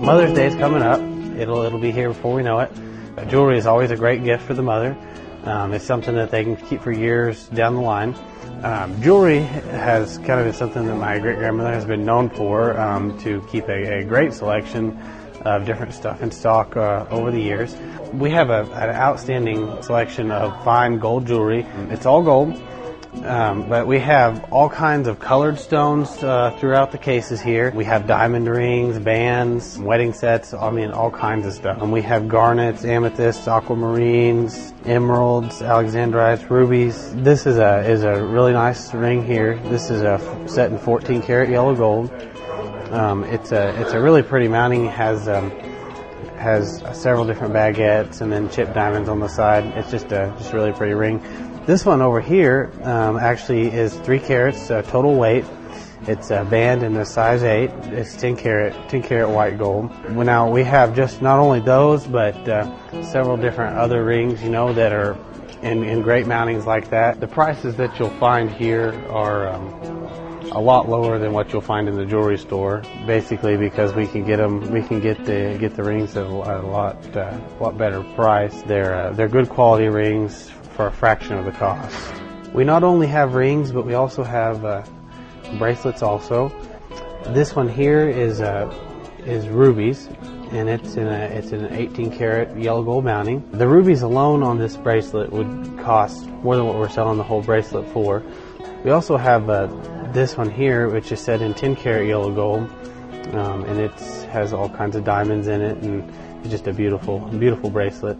Mother's Day is coming up. It'll be here before we know it. Jewelry is always a great gift for the mother. It's something that they can keep for years down the line. Jewelry has kind of been something that my great-grandmother has been known for, to keep a great selection of different stuff in stock over the years. We have an outstanding selection of fine gold jewelry. It's all gold. But we have all kinds of colored stones throughout the cases here. We have diamond rings, bands, wedding sets, I mean all kinds of stuff. And we have garnets, amethysts, aquamarines, emeralds, alexandrites, rubies. This is a really nice ring here. This is set in 14 karat yellow gold. It's a really pretty mounting. It has several different baguettes and then chipped diamonds on the side. It's just a really pretty ring. This one over here actually is 3 carats total weight. It's a band in a size 8. It's 10 karat white gold. Well, now we have just not only those, but several different other rings, you know, that are in great mountings like that. The prices that you'll find here are a lot lower than what you'll find in the jewelry store. Basically, because we can get the rings at a lot better price. They're good quality rings for a fraction of the cost. We not only have rings, but we also have bracelets also. This one here is rubies, and it's in an 18 karat yellow gold mounting. The rubies alone on this bracelet would cost more than what we're selling the whole bracelet for. We also have this one here, which is set in 10 karat yellow gold, and it has all kinds of diamonds in it, and it's just a beautiful bracelet.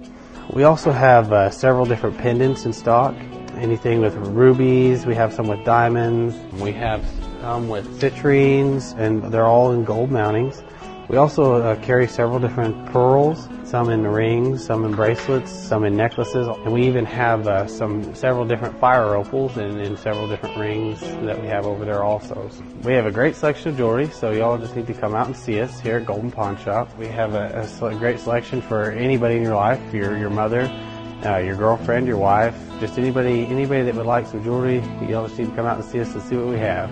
We also have several different pendants in stock. Anything with rubies, we have some with diamonds, we have some with citrines, and they're all in gold mountings. We also carry several different pearls, some in rings, some in bracelets, some in necklaces, and we even have several different fire opals in several different rings that we have over there also. We have a great selection of jewelry, so y'all just need to come out and see us here at Golden Pawn Shop. We have a great selection for anybody in your life, your mother, your girlfriend, your wife, just anybody that would like some jewelry. Y'all just need to come out and see us and see what we have.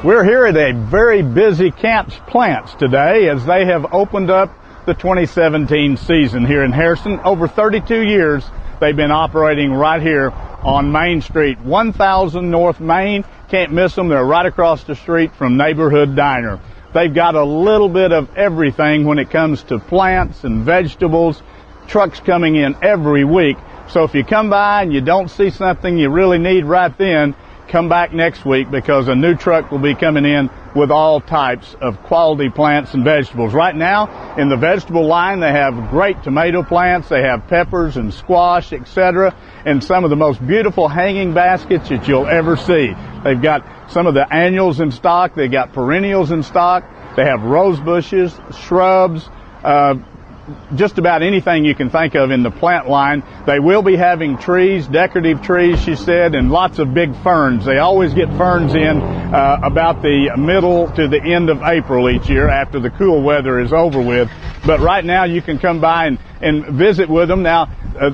We're here at a very busy Camps Plants today as they have opened up the 2017 season here in Harrison. Over 32 years they've been operating right here on Main Street, 1000 North Main. Can't miss them. They're right across the street from Neighborhood Diner. They've got a little bit of everything when it comes to plants and vegetables. Trucks coming in every week. So if you come by and you don't see something you really need right then, come back next week because a new truck will be coming in with all types of quality plants and vegetables. Right now, in the vegetable line, they have great tomato plants, they have peppers and squash, etc., and some of the most beautiful hanging baskets that you'll ever see. They've got some of the annuals in stock, they've got perennials in stock, they have rose bushes, shrubs, just about anything you can think of in the plant line. They will be having trees, decorative trees, she said, and lots of big ferns. They always get ferns in about the middle to the end of April each year after the cool weather is over with. But right now you can come by and visit with them. Now,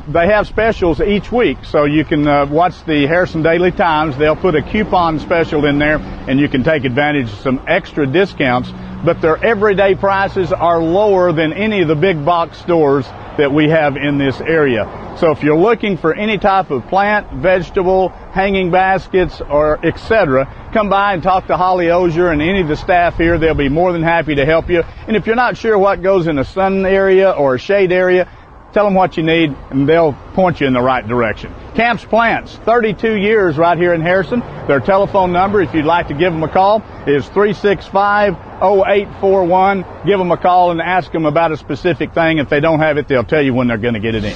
they have specials each week, so you can watch the Harrison Daily Times. They'll put a coupon special in there, and you can take advantage of some extra discounts. But their everyday prices are lower than any of the big box stores that we have in this area. So if you're looking for any type of plant, vegetable, hanging baskets, or etc., come by and talk to Holly Ozier and any of the staff here. They'll be more than happy to help you. And if you're not sure what goes in a sun area or a shade area, tell them what you need, and they'll point you in the right direction. Camps Plants, 32 years right here in Harrison. Their telephone number, if you'd like to give them a call, is 365-0841. Give them a call and ask them about a specific thing. If they don't have it, they'll tell you when they're going to get it in.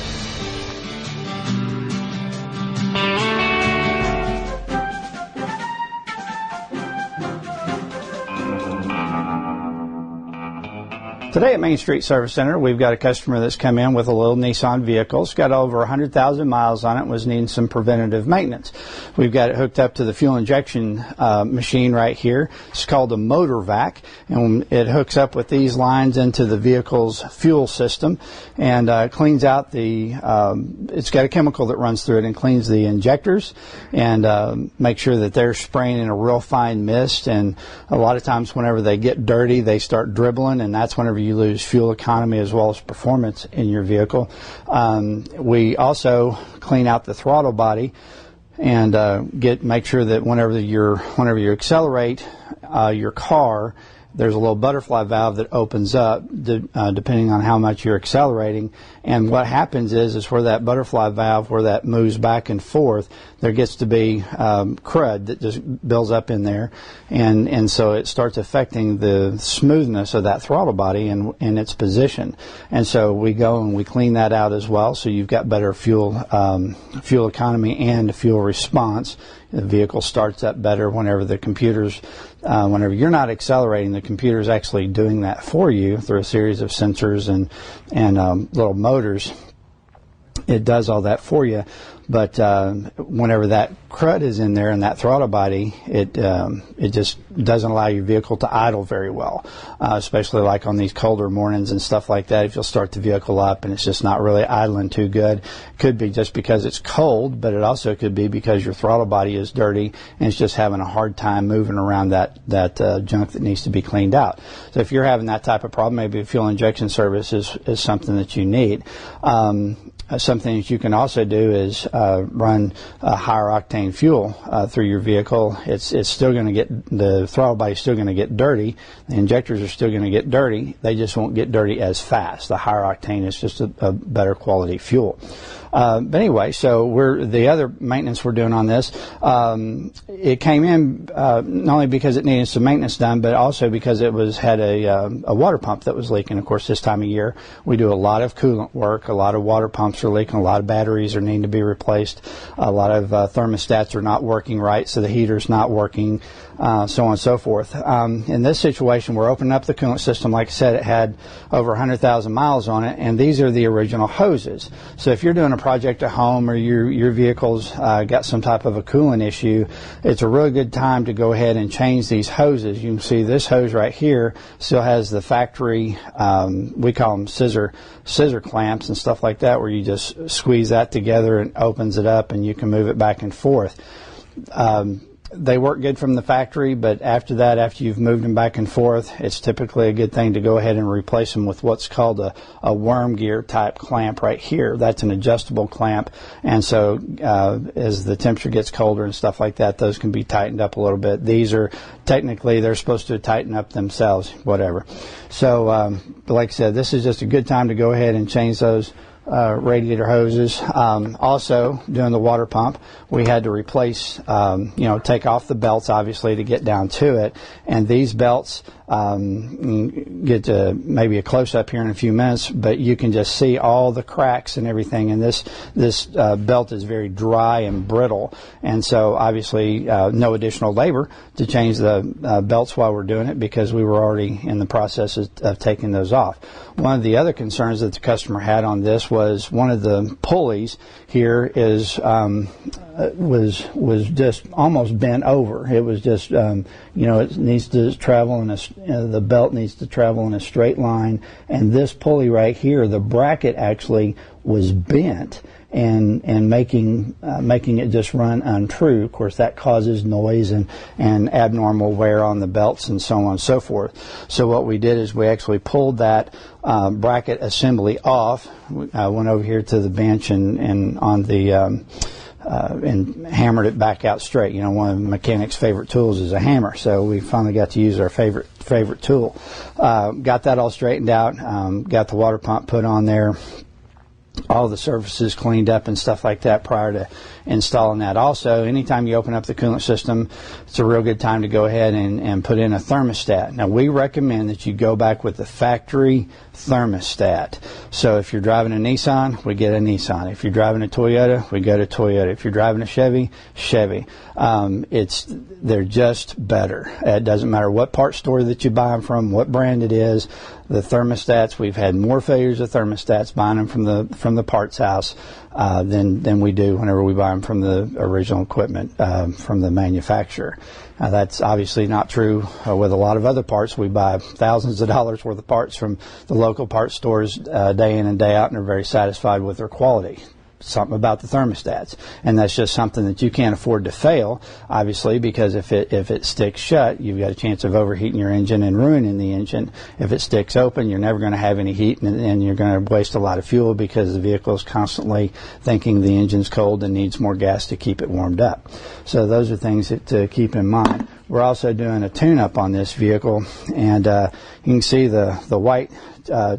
Today at Main Street Service Center, we've got a customer that's come in with a little Nissan vehicle. It's got over 100,000 miles on it, was needing some preventative maintenance. We've got it hooked up to the fuel injection machine right here. It's called a motor vac, and it hooks up with these lines into the vehicle's fuel system and cleans out the, it's got a chemical that runs through it and cleans the injectors and make sure that they're spraying in a real fine mist. And a lot of times whenever they get dirty, they start dribbling, and that's whenever you lose fuel economy as well as performance in your vehicle. We also clean out the throttle body and make sure that whenever you accelerate your car, there's a little butterfly valve that opens up depending on how much you're accelerating. And what happens is where that butterfly valve, where that moves back and forth, there gets to be crud that just builds up in there. And so it starts affecting the smoothness of that throttle body and its position. And so we go and we clean that out as well, so you've got better fuel economy and fuel response. The vehicle starts up better whenever the computers, whenever you're not accelerating, the computer's actually doing that for you through a series of sensors and little motors. It does all that for you. But whenever that crud is in there in that throttle body, it just doesn't allow your vehicle to idle very well, especially like on these colder mornings and stuff like that. If you'll start the vehicle up and it's just not really idling too good, it could be just because it's cold, but it also could be because your throttle body is dirty and it's just having a hard time moving around that junk that needs to be cleaned out. So if you're having that type of problem, maybe a fuel injection service is something that you need. Something that you can also do is run a higher octane fuel through your vehicle. It's still going to get, the throttle body is still going to get dirty. The injectors are still going to get dirty. They just won't get dirty as fast. The higher octane is just a better quality fuel. But anyway, so the other maintenance we're doing on this, it came in not only because it needed some maintenance done, but also because it had a water pump that was leaking. Of course, this time of year, we do a lot of coolant work. A lot of water pumps are leaking. A lot of batteries are needing to be replaced. A lot of thermostats are not working right, so the heater's not working, so on and so forth. In this situation, we're opening up the coolant system. Like I said, it had over 100,000 miles on it, and these are the original hoses. So if you're doing a project at home or your vehicle's got some type of a coolant issue, it's a really good time to go ahead and change these hoses. You can see this hose right here still has the factory, we call them scissor clamps and stuff like that, where you just squeeze that together and opens it up and you can move it back and forth. They work good from the factory, but after that, after you've moved them back and forth, it's typically a good thing to go ahead and replace them with what's called a worm gear type clamp right here. That's an adjustable clamp, and so as the temperature gets colder and stuff like that, those can be tightened up a little bit. These are technically, they're supposed to tighten up themselves, whatever. So like I said, this is just a good time to go ahead and change those radiator hoses. Also, doing the water pump, we had to replace, take off the belts, obviously, to get down to it. And these belts, get to maybe a close-up here in a few minutes, but you can just see all the cracks and everything. And this belt is very dry and brittle. And so, obviously, no additional labor to change the belts while we're doing it, because we were already in the process of taking those off. One of the other concerns that the customer had on this was one of the pulleys here was just almost bent over. It was just, it needs to travel the belt needs to travel in a straight line, and this pulley right here, the bracket actually was bent and making it just run untrue. Of course, that causes noise and abnormal wear on the belts and so on and so forth. So what we did is we actually pulled that bracket assembly off. I went over here to the bench and on the and hammered it back out straight. One of the mechanic's favorite tools is a hammer, so we finally got to use our favorite tool. Got that all straightened out. Got the water pump put on there. All the surfaces cleaned up and stuff like that prior to installing that. Also, anytime you open up the coolant system, it's a real good time to go ahead and put in a thermostat. Now, we recommend that you go back with the factory thermostat. So if you're driving a Nissan, we get a Nissan. If you're driving a Toyota, we go to Toyota. If you're driving a Chevy, Chevy. They're just better. It doesn't matter what part store that you buy them from, what brand it is. The thermostats, we've had more failures of thermostats buying them from the parts house than we do whenever we buy them from the original equipment from the manufacturer. That's obviously not true with a lot of other parts. We buy thousands of dollars worth of parts from the local parts stores day in and day out, and are very satisfied with their quality. Something about the thermostats, and that's just something that you can't afford to fail, obviously, because if it sticks shut, you've got a chance of overheating your engine and ruining the engine. If it sticks open, you're never going to have any heat, and you're going to waste a lot of fuel because the vehicle is constantly thinking the engine's cold and needs more gas to keep it warmed up. So those are things to keep in mind. We're also doing a tune-up on this vehicle, and you can see the white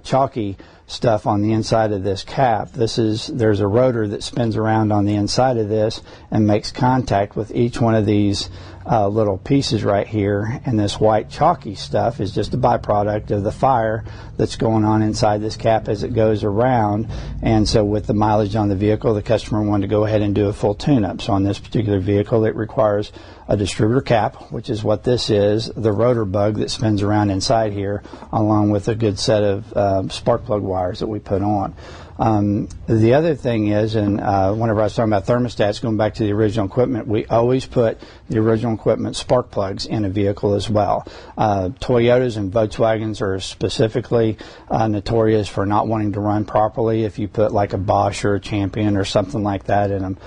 chalky stuff on the inside of this cap. There's a rotor that spins around on the inside of this and makes contact with each one of these little pieces right here, and this white chalky stuff is just a byproduct of the fire that's going on inside this cap as it goes around. And so with the mileage on the vehicle, the customer wanted to go ahead and do a full tune-up. So on this particular vehicle, it requires a distributor cap, which is what this is, the rotor bug that spins around inside here, along with a good set of spark plug wires that we put on. The other thing is, and whenever I was talking about thermostats, going back to the original equipment, we always put the original equipment spark plugs in a vehicle as well. Toyotas and Volkswagens are specifically notorious for not wanting to run properly if you put like a Bosch or a Champion or something like that in them.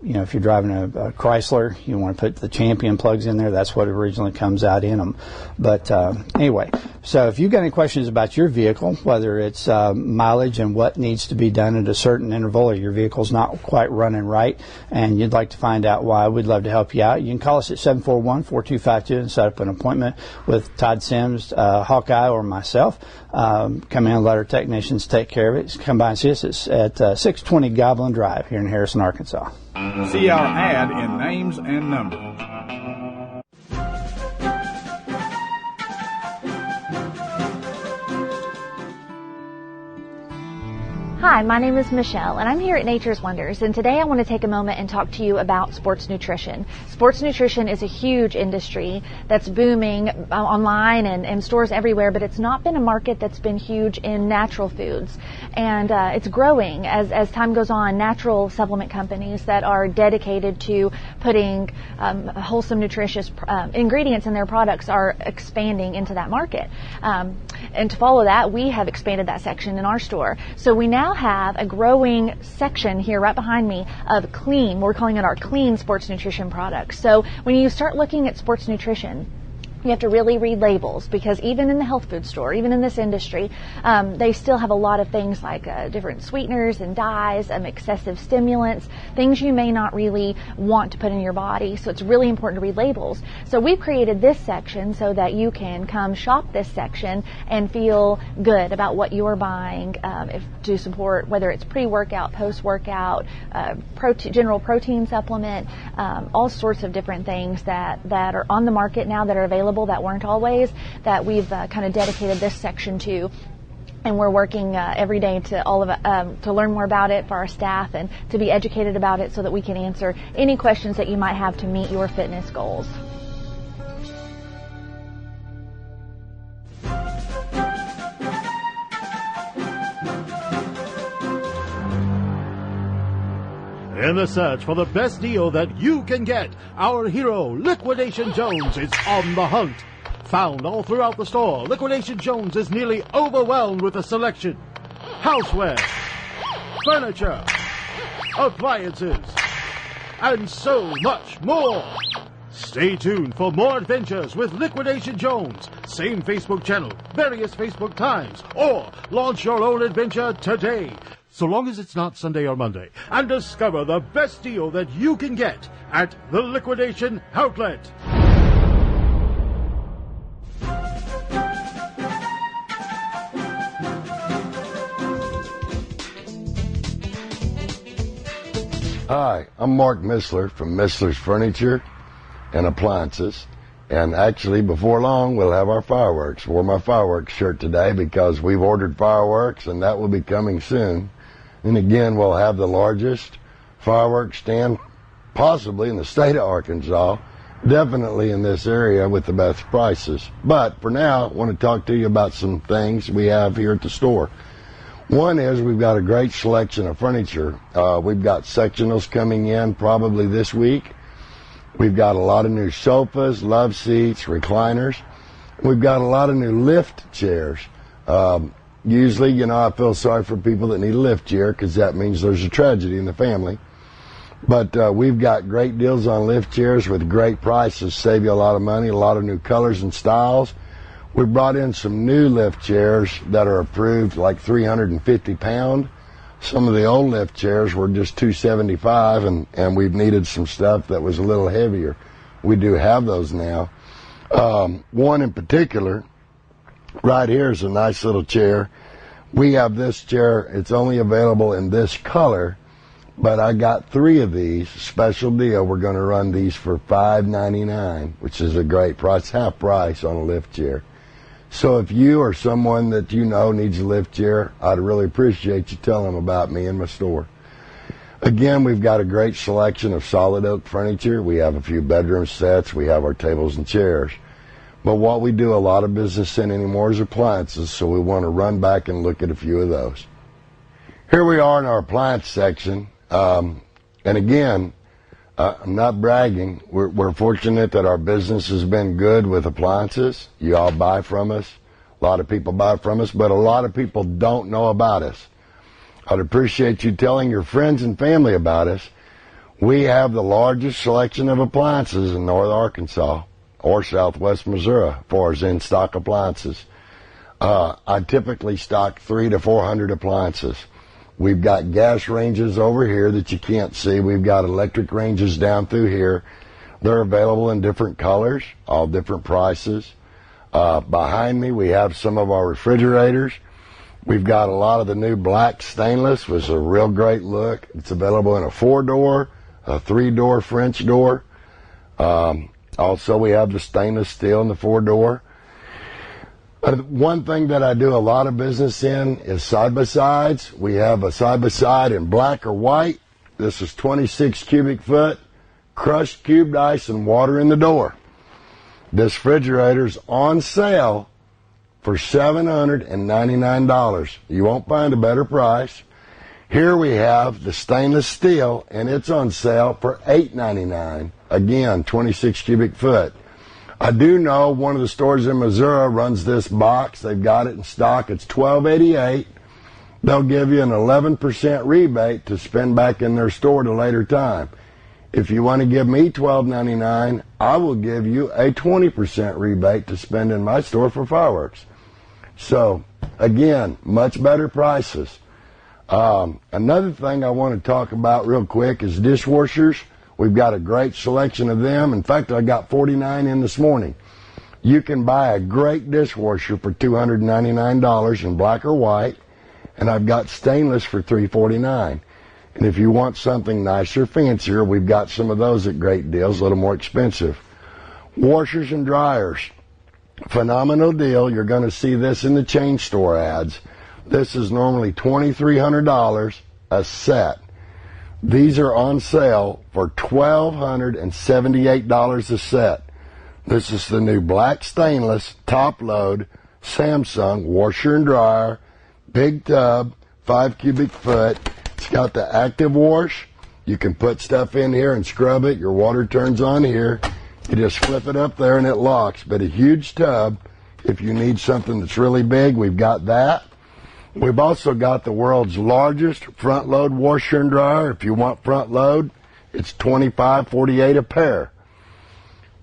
If you're driving a Chrysler, you want to put the Champion plugs in there. That's what originally comes out in them. But anyway, so if you've got any questions about your vehicle, whether it's mileage and what needs to be done at a certain interval, or your vehicle's not quite running right, and you'd like to find out why, we'd love to help you out. You can call us at 741-4252 and set up an appointment with Todd Sims, Hawkeye, or myself. Come in and let our technicians take care of it. Come by and see us at 620 Goblin Drive here in Harrison, Arkansas. See our ad in names and numbers. Hi, my name is Michelle, and I'm here at Nature's Wonders, and today I want to take a moment and talk to you about sports nutrition. Sports nutrition is a huge industry that's booming online and in stores everywhere, but it's not been a market that's been huge in natural foods. And it's growing as time goes on. Natural supplement companies that are dedicated to putting wholesome, nutritious ingredients in their products are expanding into that market. And to follow that, we have expanded that section in our store. So we now have a growing section here right behind me of clean. We're calling it our clean sports nutrition products. So when you start looking at sports nutrition, you have to really read labels, because even in the health food store, even in this industry, they still have a lot of things like different sweeteners and dyes, excessive stimulants, things you may not really want to put in your body. So it's really important to read labels. So we've created this section so that you can come shop this section and feel good about what you're buying to support, whether it's pre-workout, post-workout, general protein supplement, all sorts of different things that are on the market now that are available that weren't always, that we've kind of dedicated this section to. And we're working every day to learn more about it for our staff and to be educated about it so that we can answer any questions that you might have to meet your fitness goals. In the search for the best deal that you can get, our hero, Liquidation Jones, is on the hunt. Found all throughout the store, Liquidation Jones is nearly overwhelmed with a selection. Houseware, furniture, appliances, and so much more. Stay tuned for more adventures with Liquidation Jones. Same Facebook channel, various Facebook times, or launch your own adventure today, so long as it's not Sunday or Monday, and discover the best deal that you can get at the Liquidation Outlet. Hi, I'm Mark Missler from Missler's Furniture and Appliances, And actually, before long, we'll have our fireworks. Wore my fireworks shirt today because we've ordered fireworks, and that will be coming soon. And again, we'll have the largest fireworks stand possibly in the state of Arkansas, definitely in this area with the best prices. But for now, I want to talk to you about some things we have here at the store. One is we've got a great selection of furniture. We've got sectionals coming in probably this week. We've got a lot of new sofas, love seats, recliners. We've got a lot of new lift chairs. Usually, I feel sorry for people that need a lift chair because that means there's a tragedy in the family. But we've got great deals on lift chairs with great prices, save you a lot of money, a lot of new colors and styles. We brought in some new lift chairs that are approved like 350 pound. Some of the old lift chairs were just 275, and we've needed some stuff that was a little heavier. We do have those now. One in particular, right here, is a nice little chair. We have this chair. It's only available in this color, but I got 3 of these. Special deal. We're going to run these for $5.99, which is a great price, half price on a lift chair. So if you or someone that you know needs a lift chair, I'd really appreciate you telling them about me in my store. Again, we've got a great selection of solid oak furniture. We have a few bedroom sets. We have our tables and chairs. But what we do a lot of business in anymore is appliances, so we want to run back and look at a few of those. Here we are in our appliance section. And again, I'm not bragging. We're fortunate that our business has been good with appliances. You all buy from us. A lot of people buy from us, but a lot of people don't know about us. I'd appreciate you telling your friends and family about us. We have the largest selection of appliances in North Arkansas or Southwest Missouri as far as in-stock appliances. I typically stock 300 to 400 appliances. We've got gas ranges over here that you can't see. We've got electric ranges down through here. They're available in different colors, all different prices. Behind me, we have some of our refrigerators. We've got a lot of the new black stainless, which is a real great look. It's available in a 4-door, a 3-door French door. Also, we have the stainless steel in the 4-door. One thing that I do a lot of business in is side-by-sides. We have a side-by-side in black or white. This is 26 cubic foot, crushed cubed ice and water in the door. This refrigerator's on sale for $799. You won't find a better price. Here we have the stainless steel, and it's on sale for $899. Again, 26 cubic foot. I do know one of the stores in Missouri runs this box. They've got it in stock. It's $12.88. They'll give you an 11% rebate to spend back in their store at a later time. If you want to give me $12.99, I will give you a 20% rebate to spend in my store for fireworks. So, again, much better prices. Another thing I want to talk about real quick is dishwashers. We've got a great selection of them. In fact, I got 49 in this morning. You can buy a great dishwasher for $299 in black or white, and I've got stainless for $349. And if you want something nicer, fancier, we've got some of those at great deals, a little more expensive. Washers and dryers, phenomenal deal. You're going to see this in the chain store ads. This is normally $2,300 a set. These are on sale for $1,278 a set. This is the new black stainless top load Samsung washer and dryer, big tub, 5 cubic foot. It's got the active wash. You can put stuff in here and scrub it. Your water turns on here. You just flip it up there and it locks. But a huge tub, if you need something that's really big, we've got that. We've also got the world's largest front load washer and dryer. If you want front load, it's $25.48 a pair.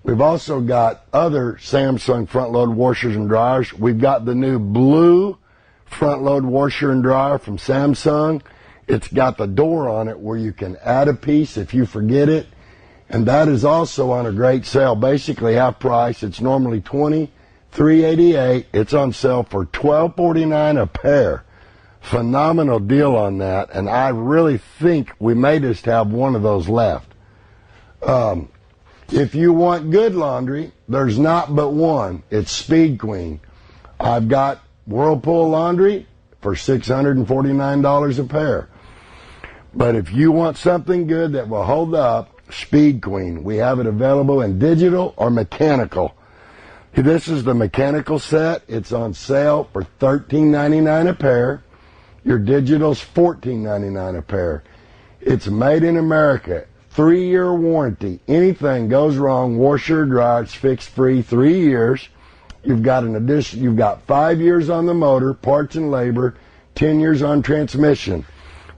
We've also got other Samsung front load washers and dryers. We've got the new blue front load washer and dryer from Samsung. It's got the door on it where you can add a piece if you forget it. And that is also on a great sale, basically half price. It's normally $23.88. It's on sale for $12.49 a pair. Phenomenal deal on that, and I really think we may just have one of those left. If you want good laundry, there's not but one. It's Speed Queen. I've got Whirlpool laundry for $649 a pair. But if you want something good that will hold up, Speed Queen. We have it available in digital or mechanical. This is the mechanical set. It's on sale for $13.99 a pair. Your digital's $14.99 a pair. It's made in America. 3-year warranty. Anything goes wrong, washer or dryer, it's fixed free 3 years. You've got an addition. You've got 5 years on the motor, parts and labor, 10 years on transmission.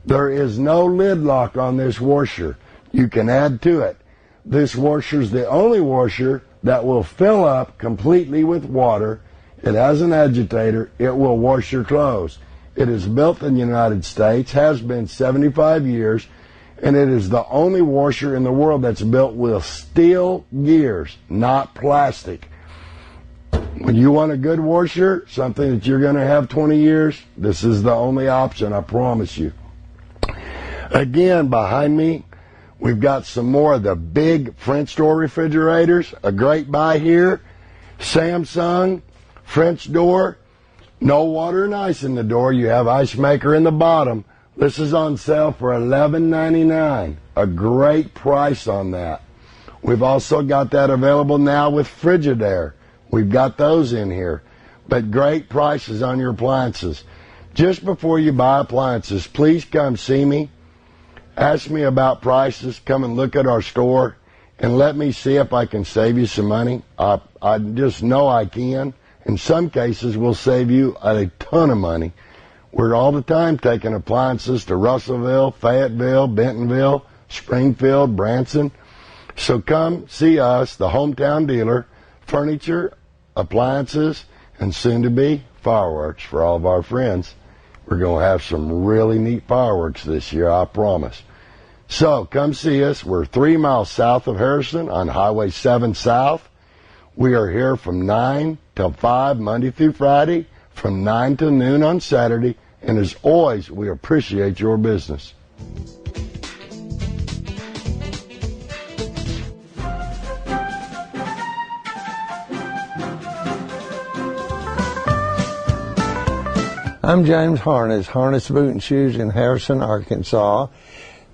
There is no lid lock on this washer. You can add to it. This washer's the only washer that will fill up completely with water. It has an agitator. It will wash your clothes. It is built in the United States, has been 75 years, and it is the only washer in the world that's built with steel gears, not plastic. When you want a good washer, something that you're going to have 20 years, this is the only option, I promise you. Again, behind me, we've got some more of the big French door refrigerators. A great buy here. Samsung, French door. No water and ice in the door. You have ice maker in the bottom. This is on sale for $11.99. A great price on that. We've also got that available now with Frigidaire. We've got those in here. But great prices on your appliances. Just before you buy appliances, please come see me. Ask me about prices. Come and look at our store and let me see if I can save you some money. I just know I can. In some cases, we'll save you a ton of money. We're all the time taking appliances to Russellville, Fayetteville, Bentonville, Springfield, Branson. So come see us, the hometown dealer, furniture, appliances, and soon to be fireworks for all of our friends. We're going to have some really neat fireworks this year, I promise. So come see us. We're 3 miles south of Harrison on Highway 7 South. We are here from 9 till 5 Monday through Friday, from 9 till noon on Saturday. And as always, we appreciate your business. I'm James Harness, Harness Boot and Shoes in Harrison, Arkansas,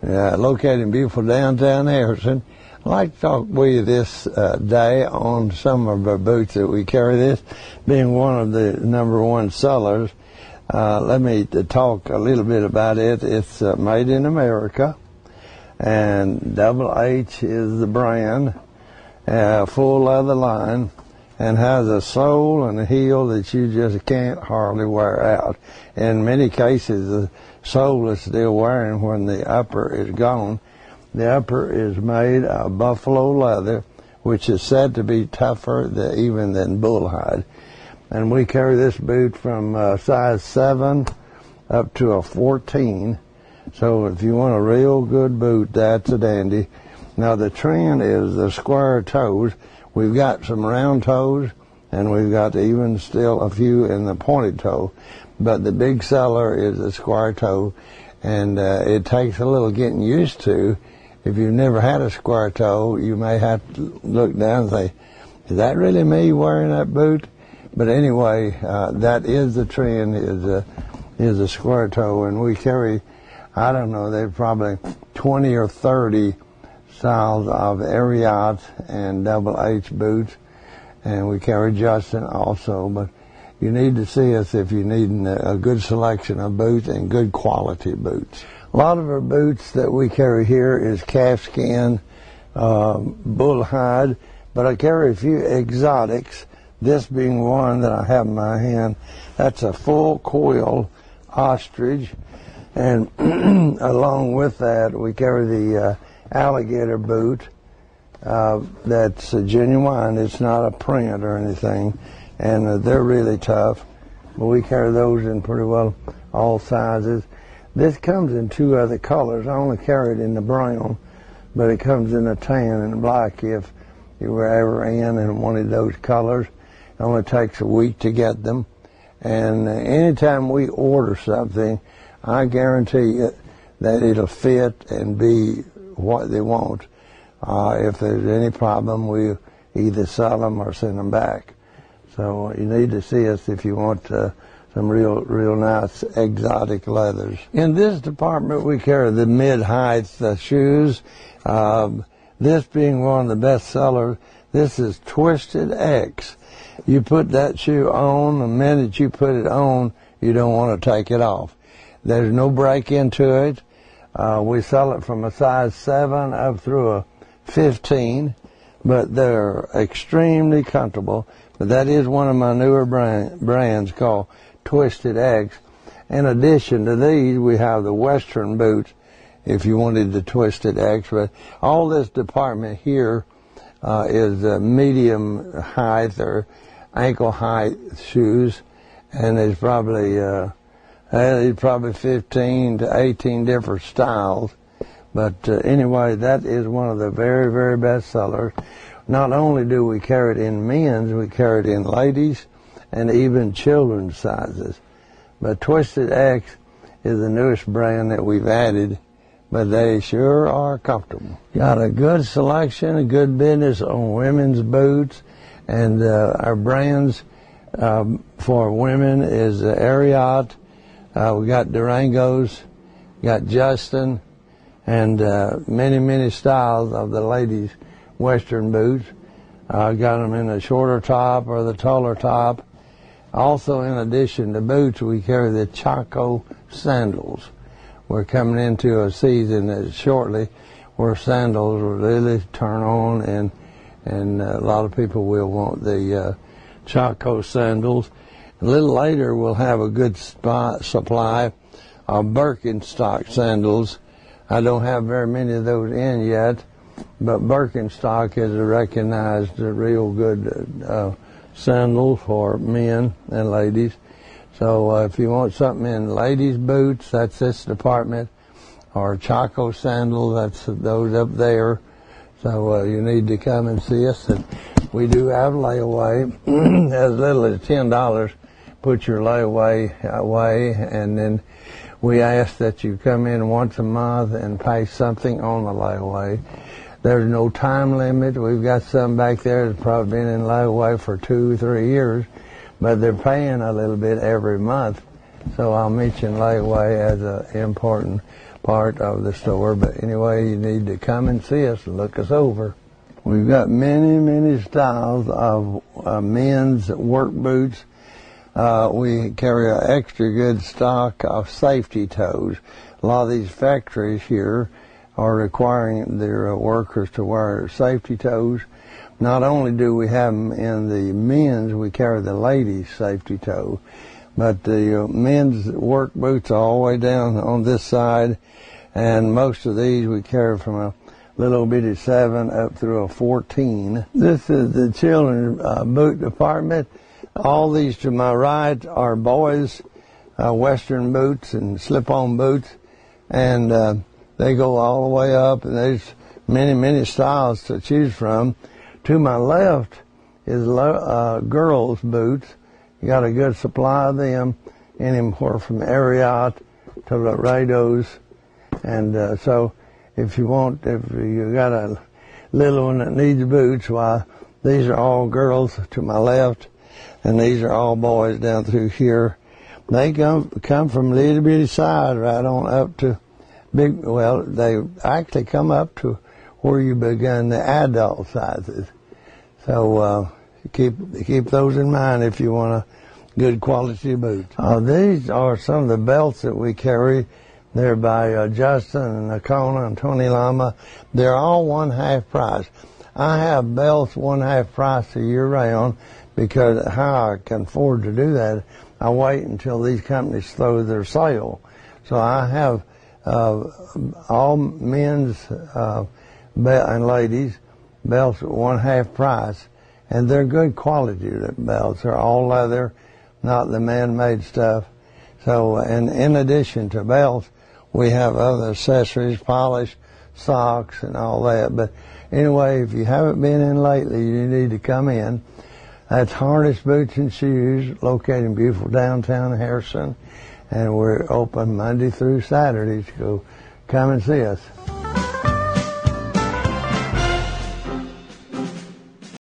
located in beautiful downtown Harrison. I'd like to talk with you this day on some of our boots that we carry, this being one of the #1 sellers. Let me talk a little bit about it. It's made in America, and Double H is the brand, full leather line, and has a sole and a heel that you just can't hardly wear out. In many cases, the sole is still wearing when the upper is gone. The upper is made of buffalo leather, which is said to be tougher even than bullhide. And we carry this boot from size 7 up to a 14. So if you want a real good boot, that's a dandy. Now the trend is the square toes. We've got some round toes, and we've got even still a few in the pointed toe. But the big seller is the square toe, and it takes a little getting used to. If you've never had a square toe, you may have to look down and say, is that really me wearing that boot? But anyway, that is the trend, is a square toe, and we carry, I don't know, there's probably 20 or 30 styles of Ariat and Double H boots, and we carry Justin also. But you need to see us if you need a good selection of boots and good quality boots. A lot of our boots that we carry here is calfskin, bull hide, but I carry a few exotics, this being one that I have in my hand. That's a full coil ostrich, and along with that we carry the alligator boot. That's genuine. It's not a print or anything, and they're really tough. But we carry those in pretty well all sizes. This comes in 2 other colors. I only carry it in the brown, but it comes in a tan and black if you were ever in one of those colors. It only takes a week to get them, and anytime we order something, I guarantee you that it'll fit and be what they want. If there's any problem, we either sell them or send them back. So you need to see us if you want some real nice exotic leathers. In this department, we carry the mid-height shoes. This being one of the best sellers, this is Twisted X. You put that shoe on, the minute you put it on, you don't want to take it off. There's no break into it. We sell it from a size 7 up through a 15, but they're extremely comfortable. But that is one of my newer brands called Twisted X. In addition to these, we have the Western boots, if you wanted the Twisted X. But all this department here is medium height or ankle height shoes, and there's probably 15 to 18 different styles. But anyway, that is one of the very, very best sellers. Not only do we carry it in men's, we carry it in ladies and even children's sizes. But Twisted X is the newest brand that we've added, but they sure are comfortable. Got a good selection, a good business on women's boots, and our brands for women is Ariat. We got Durangos, got Justin, and many styles of the ladies' Western boots. Got them in the shorter top or the taller top. Also, in addition to boots, we carry the Chaco sandals. We're coming into a season shortly where sandals will really turn on, and a lot of people will want the Chaco sandals. A little later, we'll have a good supply of Birkenstock sandals. I don't have very many of those in yet, but Birkenstock is a recognized real good sandal for men and ladies. So if you want something in ladies' boots, that's this department, or Chaco sandals, that's those up there. So you need to come and see us. And we do have layaway, as little as $10. Put your layaway away, and then we ask that you come in once a month and pay something on the layaway. There's no time limit. We've got some back there that's probably been in layaway for 2 or 3 years, but they're paying a little bit every month. So I'll mention layaway as an important part of the store. But anyway, you need to come and see us and look us over. We've got many styles of men's work boots. We carry an extra good stock of safety toes. A lot of these factories here are requiring their workers to wear safety toes. Not only do we have them in the men's, we carry the ladies' safety toe. But the men's work boots are all the way down on this side, and most of these we carry from a little bitty 7 up through a 14. This is the children's boot department. All these to my right are boys' Western boots and slip-on boots, and they go all the way up, and there's many styles to choose from. To my left is girls' boots. You got a good supply of them, anywhere from Ariat to Laredos, and so if you got a little one that needs boots, why, these are all girls to my left, and these are all boys down through here. They come from little bitty size right on up to big. Well, they actually come up to where you begin the adult sizes. So keep those in mind if you want a good quality boot. These are some of the belts that we carry. They're by Justin and Nakona and Tony Lama. They're all 1/2 price. I have belts 1/2 price a year round, because how I can afford to do that, I wait until these companies throw their sale. So I have all men's and ladies belts at 1/2 price, and they're good quality belts. They're all leather, not the man-made stuff. So, and in addition to belts, we have other accessories, polish, socks, and all that. But anyway, if you haven't been in lately, you need to come in. That's Harness Boots and Shoes, located in beautiful downtown Harrison, and we're open Monday through Saturday, so come and see us.